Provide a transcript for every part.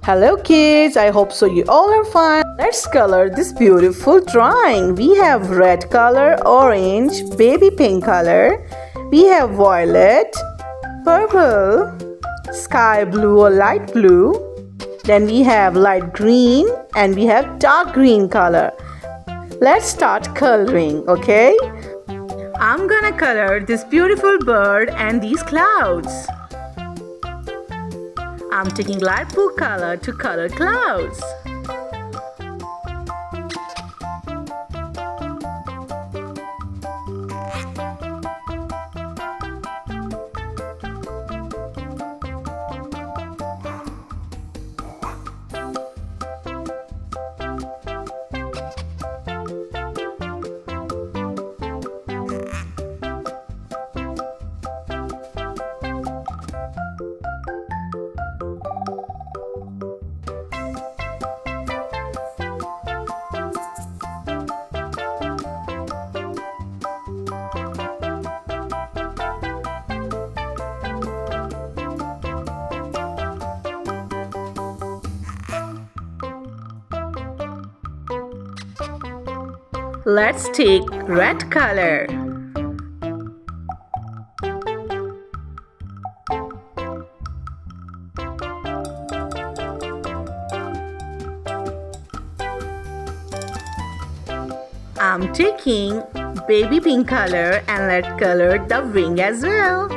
Hello kids, I hope so you all are fine. Let's color this beautiful drawing. We have red color, orange, baby pink color. We have violet, purple, sky blue or light blue. Then we have light green and we have dark green color. Let's start coloring, okay? I'm gonna color this beautiful bird and these clouds. I'm taking light blue color to color clouds. Let's take red color. I'm taking baby pink color and let's color the wing as well.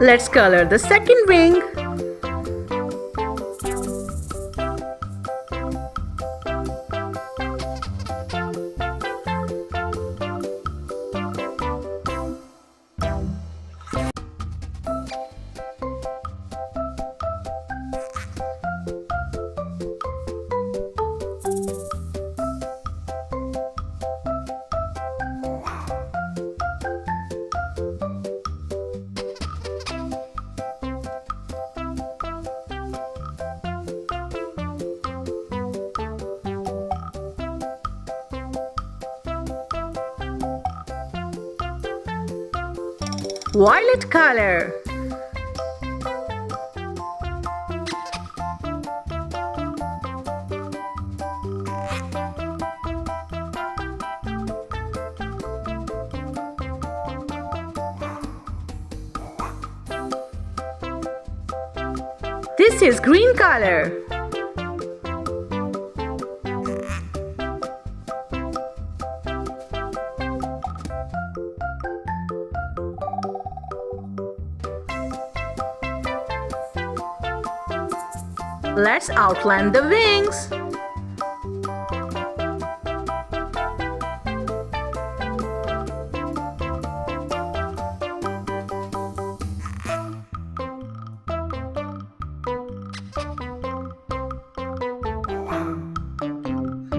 Let's color the second wing. Violet color. This is green color. Let's outline the wings.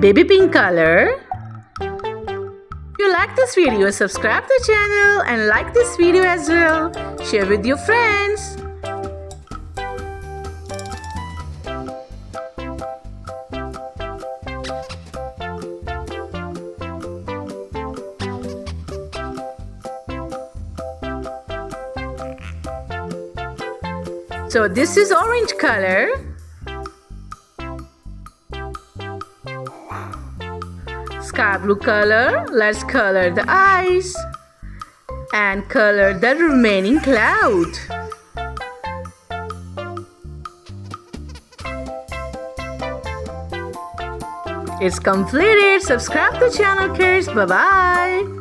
Baby pink color. If you like this video, subscribe to the channel and like this video as well. Share with your friends. So this is orange color. Sky blue color. Let's color the eyes and color the remaining cloud. It's completed. Subscribe to the channel, kids. Bye bye.